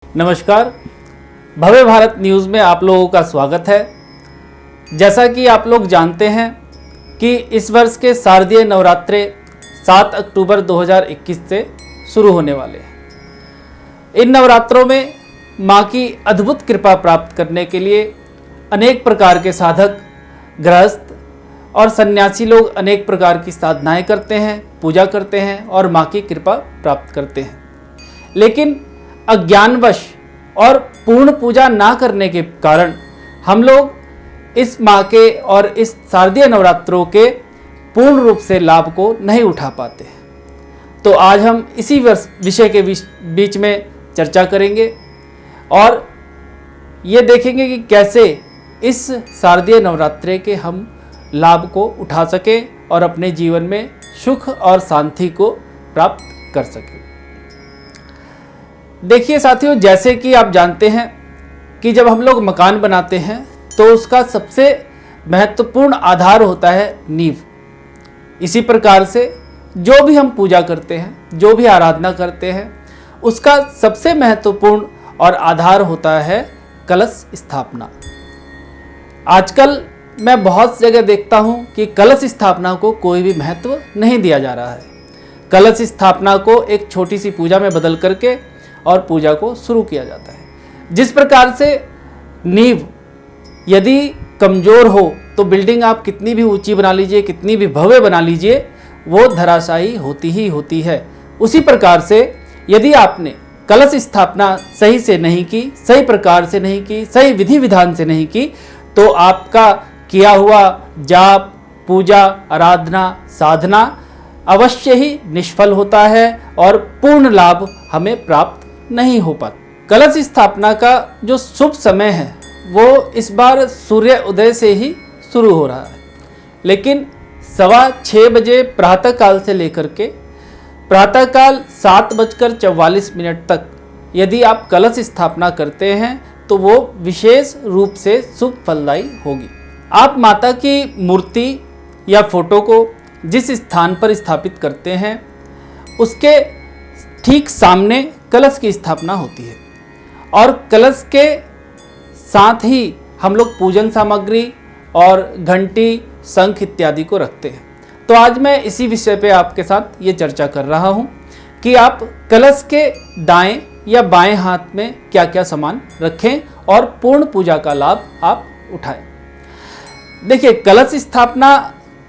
नमस्कार, भव्य भारत न्यूज़ में आप लोगों का स्वागत है। जैसा कि आप लोग जानते हैं कि इस वर्ष के शारदीय नवरात्रे 7 अक्टूबर 2021 से शुरू होने वाले हैं। इन नवरात्रों में माँ की अद्भुत कृपा प्राप्त करने के लिए अनेक प्रकार के साधक, गृहस्थ और सन्यासी लोग अनेक प्रकार की साधनाएं करते हैं, पूजा करते हैं और माँ की कृपा प्राप्त करते हैं। लेकिन अज्ञानवश और पूर्ण पूजा ना करने के कारण हम लोग इस माँ के और इस शारदीय नवरात्रों के पूर्ण रूप से लाभ को नहीं उठा पाते हैं। तो आज हम इसी विषय के बीच में चर्चा करेंगे और ये देखेंगे कि कैसे इस शारदीय नवरात्रे के हम लाभ को उठा सकें और अपने जीवन में सुख और शांति को प्राप्त कर सकें। देखिए साथियों, जैसे कि आप जानते हैं कि जब हम लोग मकान बनाते हैं तो उसका सबसे महत्वपूर्ण आधार होता है नींव। इसी प्रकार से जो भी हम पूजा करते हैं, जो भी आराधना करते हैं, उसका सबसे महत्वपूर्ण और आधार होता है कलश स्थापना। आजकल मैं बहुत जगह देखता हूँ कि कलश स्थापना को कोई भी महत्व नहीं दिया जा रहा है। कलश स्थापना को एक छोटी सी पूजा में बदल करके और पूजा को शुरू किया जाता है। जिस प्रकार से नींव यदि कमज़ोर हो तो बिल्डिंग आप कितनी भी ऊंची बना लीजिए, कितनी भी भव्य बना लीजिए, वो धराशायी होती ही होती है। उसी प्रकार से यदि आपने कलश स्थापना सही से नहीं की, सही प्रकार से नहीं की, सही विधि विधान से नहीं की, तो आपका किया हुआ जाप, पूजा, आराधना, साधना अवश्य ही निष्फल होता है और पूर्ण लाभ हमें प्राप्त नहीं हो पाता। कलश स्थापना का जो शुभ समय है वो इस बार सूर्य उदय से ही शुरू हो रहा है, लेकिन 6:15 बजे प्रातःकाल से लेकर के प्रातःकाल 7:44 तक यदि आप कलश स्थापना करते हैं तो वो विशेष रूप से शुभ फलदायी होगी। आप माता की मूर्ति या फोटो को जिस स्थान पर स्थापित करते हैं उसके ठीक सामने कलश की स्थापना होती है और कलश के साथ ही हम लोग पूजन सामग्री और घंटी, शंख इत्यादि को रखते हैं। तो आज मैं इसी विषय पे आपके साथ ये चर्चा कर रहा हूँ कि आप कलश के दाएं या बाएं हाथ में क्या क्या सामान रखें और पूर्ण पूजा का लाभ आप उठाएं। देखिए, कलश स्थापना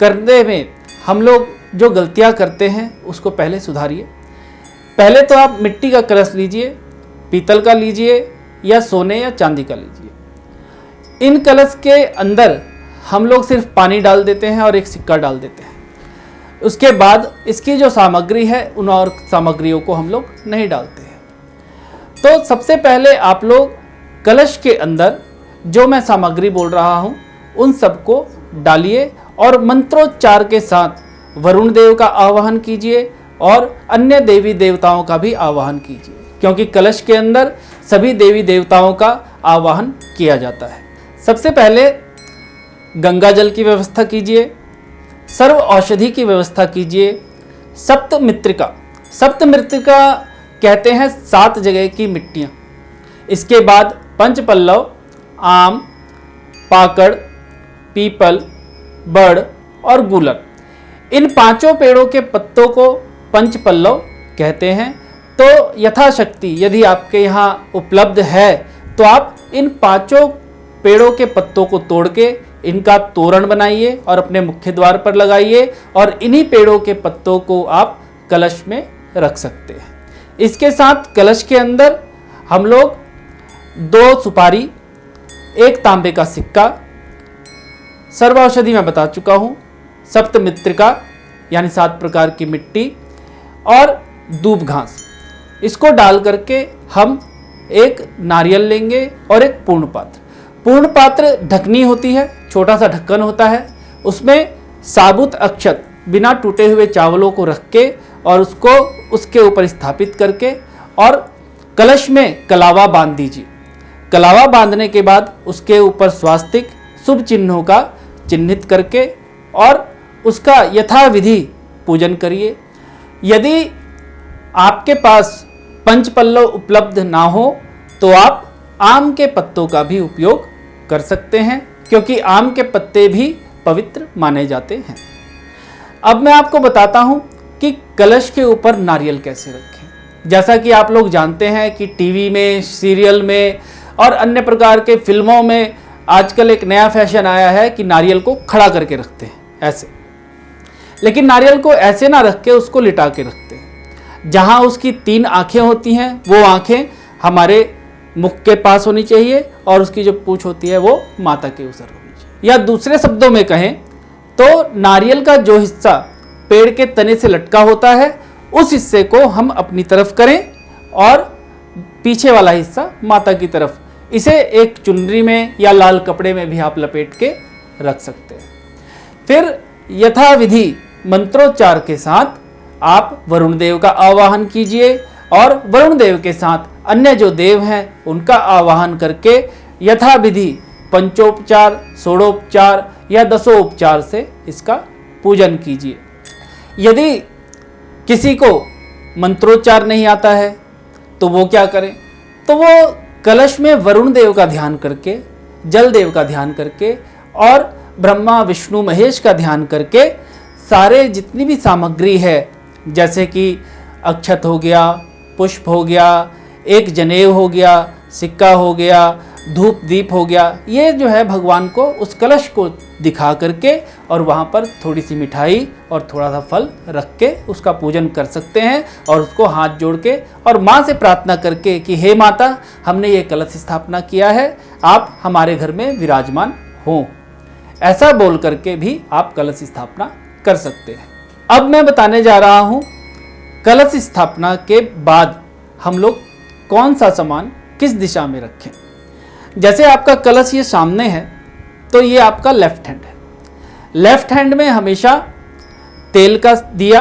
करने में हम लोग जो गलतियाँ करते हैं उसको पहले सुधारिए। पहले तो आप मिट्टी का कलश लीजिए, पीतल का लीजिए या सोने या चांदी का लीजिए। इन कलश के अंदर हम लोग सिर्फ पानी डाल देते हैं और एक सिक्का डाल देते हैं। उसके बाद इसकी जो सामग्री है उन और सामग्रियों को हम लोग नहीं डालते हैं। तो सबसे पहले आप लोग कलश के अंदर जो मैं सामग्री बोल रहा हूँ उन सबको डालिए और मंत्रोच्चार के साथ वरुण देव का आवाहन कीजिए और अन्य देवी देवताओं का भी आवाहन कीजिए, क्योंकि कलश के अंदर सभी देवी देवताओं का आवाहन किया जाता है। सबसे पहले गंगा जल की व्यवस्था कीजिए, सर्व औषधि की व्यवस्था कीजिए, सप्तमित्रिका कहते हैं 7 जगह की मिट्टियाँ। इसके बाद पंचपल्लव, आम, पाकड़, पीपल, बड़ और गूलर, इन 5 पेड़ों के पत्तों को पंचपल्लव कहते हैं। तो यथाशक्ति यदि आपके यहाँ उपलब्ध है तो आप इन 5 पेड़ों के पत्तों को तोड़ के इनका तोरण बनाइए और अपने मुख्य द्वार पर लगाइए और इन्हीं पेड़ों के पत्तों को आप कलश में रख सकते हैं। इसके साथ कलश के अंदर हम लोग 2 सुपारी, 1 तांबे का सिक्का, सर्वौषधि मैं बता चुका हूँ, सप्तमित्रिका यानी 7 प्रकार की मिट्टी और दूब घास, इसको डाल करके हम एक नारियल लेंगे और एक पूर्ण पात्र ढकनी होती है, छोटा सा ढक्कन होता है, उसमें साबुत अक्षत बिना टूटे हुए चावलों को रख के और उसको उसके ऊपर स्थापित करके और कलश में कलावा बांध दीजिए। कलावा बांधने के बाद उसके ऊपर स्वास्तिक शुभ चिन्हों का चिन्हित करके और उसका यथाविधि पूजन करिए। यदि आपके पास पंचपल्लव उपलब्ध ना हो तो आप आम के पत्तों का भी उपयोग कर सकते हैं, क्योंकि आम के पत्ते भी पवित्र माने जाते हैं। अब मैं आपको बताता हूं कि कलश के ऊपर नारियल कैसे रखें। जैसा कि आप लोग जानते हैं कि टीवी में, सीरियल में और अन्य प्रकार के फिल्मों में आजकल एक नया फैशन आया है कि नारियल को खड़ा करके रखते हैं ऐसे। लेकिन नारियल को ऐसे ना रख के उसको लिटा के रखते हैं। जहां उसकी 3 आंखें होती हैं, वो आंखें हमारे मुख के पास होनी चाहिए और उसकी जो पूंछ होती है वो माता के ऊपर होनी चाहिए। या दूसरे शब्दों में कहें तो नारियल का जो हिस्सा पेड़ के तने से लटका होता है, उस हिस्से को हम अपनी तरफ करें और पीछे वाला हिस्सा माता की तरफ। इसे एक चुनरी में या लाल कपड़े में भी आप लपेट के रख सकते हैं। फिर यथाविधि मंत्रोच्चार के साथ आप वरुण देव का आवाहन कीजिए और वरुण देव के साथ अन्य जो देव हैं उनका आवाहन करके यथाविधि पंचोपचार, षोडोपचार या दशोपचार से इसका पूजन कीजिए। यदि किसी को मंत्रोच्चार नहीं आता है तो वो क्या करें, तो वो कलश में वरुण देव का ध्यान करके, जल देव का ध्यान करके और ब्रह्मा विष्णु महेश का ध्यान करके सारे जितनी भी सामग्री है, जैसे कि अक्षत हो गया, पुष्प हो गया, एक जनेऊ हो गया, सिक्का हो गया, धूप दीप हो गया, ये जो है भगवान को उस कलश को दिखा करके और वहाँ पर थोड़ी सी मिठाई और थोड़ा सा फल रख के उसका पूजन कर सकते हैं। और उसको हाथ जोड़ के और माँ से प्रार्थना करके कि हे माता, हमने ये कलश स्थापना किया है, आप हमारे घर में विराजमान हों, ऐसा बोल करके भी आप कलश स्थापना कर सकते हैं। अब मैं बताने जा रहा हूँ कलश स्थापना के बाद हम लोग कौन सा सामान किस दिशा में रखें। जैसे आपका कलश ये सामने है तो ये आपका लेफ्ट हैंड है। लेफ्ट हैंड में हमेशा तेल का दिया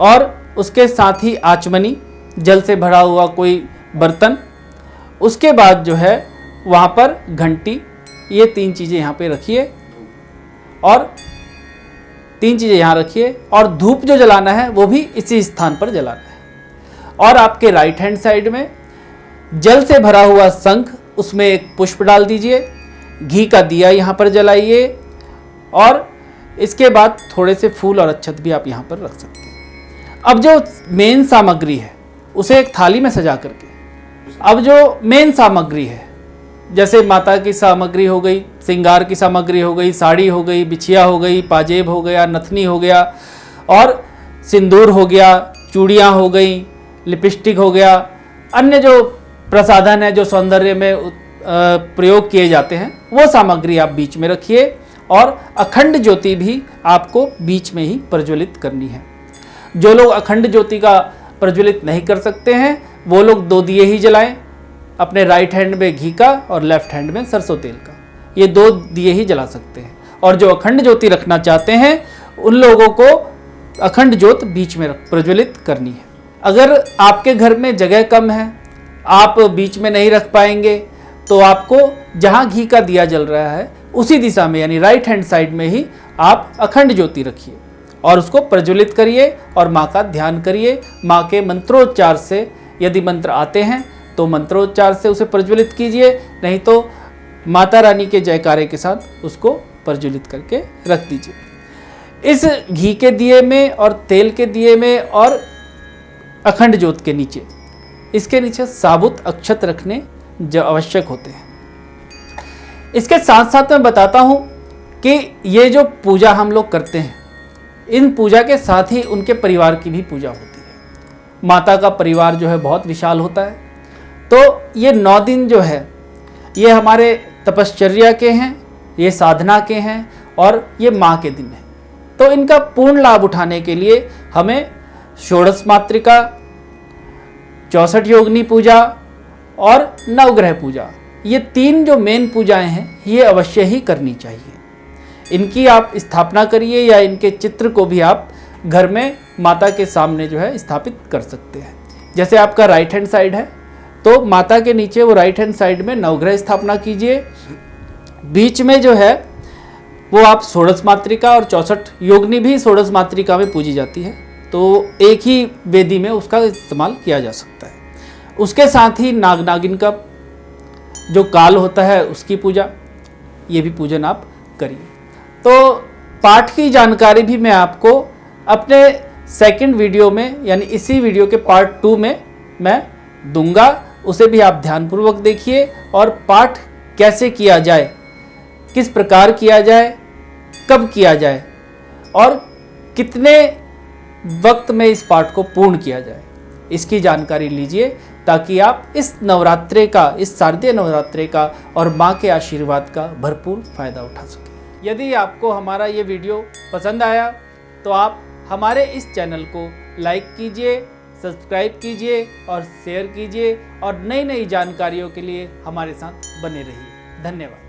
और उसके साथ ही आचमनी, जल से भरा हुआ कोई बर्तन, उसके बाद जो है वहाँ पर घंटी, ये 3 चीज़ें यहाँ पे रखिए और 3 चीज़ें यहाँ रखिए और धूप जो जलाना है वो भी इसी स्थान पर जलाना है। और आपके राइट हैंड साइड में जल से भरा हुआ शंख, उसमें एक पुष्प डाल दीजिए, घी का दिया यहाँ पर जलाइए और इसके बाद थोड़े से फूल और अक्षत भी आप यहाँ पर रख सकते हैं। अब जो मेन सामग्री है उसे एक थाली में सजा करके, अब जो मेन सामग्री है जैसे माता की सामग्री हो गई, श्रृंगार की सामग्री हो गई, साड़ी हो गई, बिछिया हो गई, पाजेब हो गया, नथनी हो गया और सिंदूर हो गया, चूड़ियाँ हो गई, लिपस्टिक हो गया, अन्य जो प्रसाधन है जो सौंदर्य में प्रयोग किए जाते हैं, वो सामग्री आप बीच में रखिए और अखंड ज्योति भी आपको बीच में ही प्रज्वलित करनी है। जो लोग अखंड ज्योति का प्रज्वलित नहीं कर सकते हैं वो लोग 2 दिए ही जलाएं, अपने राइट हैंड में घी का और लेफ्ट हैंड में सरसों तेल का, ये 2 दिए ही जला सकते हैं। और जो अखंड ज्योति रखना चाहते हैं उन लोगों को अखंड ज्योत बीच में प्रज्वलित करनी है। अगर आपके घर में जगह कम है, आप बीच में नहीं रख पाएंगे, तो आपको जहाँ घी का दिया जल रहा है उसी दिशा में यानी राइट हैंड साइड में ही आप अखंड ज्योति रखिए और उसको प्रज्वलित करिए और माँ का ध्यान करिए। माँ के मंत्रोच्चार से, यदि मंत्र आते हैं तो मंत्रोच्चार से उसे प्रज्वलित कीजिए, नहीं तो माता रानी के जयकारे के साथ उसको प्रज्वलित करके रख दीजिए। इस घी के दिए में और तेल के दिए में और अखंड ज्योत के नीचे, इसके नीचे साबुत अक्षत रखने जो आवश्यक होते हैं। इसके साथ साथ मैं बताता हूँ कि ये जो पूजा हम लोग करते हैं, इन पूजा के साथ ही उनके परिवार की भी पूजा होती है। माता का परिवार जो है बहुत विशाल होता है, तो ये 9 दिन जो है ये हमारे तपश्चर्या के हैं, ये साधना के हैं और ये माँ के दिन हैं। तो इनका पूर्ण लाभ उठाने के लिए हमें षोडश मातृका, 64 योगिनी पूजा और नवग्रह पूजा, ये 3 जो मेन पूजाएं हैं ये अवश्य ही करनी चाहिए। इनकी आप स्थापना करिए या इनके चित्र को भी आप घर में माता के सामने जो है स्थापित कर सकते हैं। जैसे आपका राइट हैंड साइड है तो माता के नीचे वो राइट हैंड साइड में नवग्रह स्थापना कीजिए। बीच में जो है वो आप षोडश मातृका और 64 योगिनी भी षोडश मातृका में पूजी जाती है, तो एक ही वेदी में उसका इस्तेमाल किया जा सकता है। उसके साथ ही नाग नागिन का जो काल होता है उसकी पूजा, ये भी पूजन आप करिए। तो पाठ की जानकारी भी मैं आपको अपने सेकंड वीडियो में यानी इसी वीडियो के पार्ट 2 में मैं दूंगा, उसे भी आप ध्यानपूर्वक देखिए। और पाठ कैसे किया जाए, किस प्रकार किया जाए, कब किया जाए और कितने वक्त में इस पाठ को पूर्ण किया जाए, इसकी जानकारी लीजिए, ताकि आप इस नवरात्रे का, इस शारदीय नवरात्रे का और माँ के आशीर्वाद का भरपूर फायदा उठा सकें। यदि आपको हमारा ये वीडियो पसंद आया तो आप हमारे इस चैनल को लाइक कीजिए, सब्सक्राइब कीजिए और शेयर कीजिए, और नई नई जानकारियों के लिए हमारे साथ बने रहिए। धन्यवाद।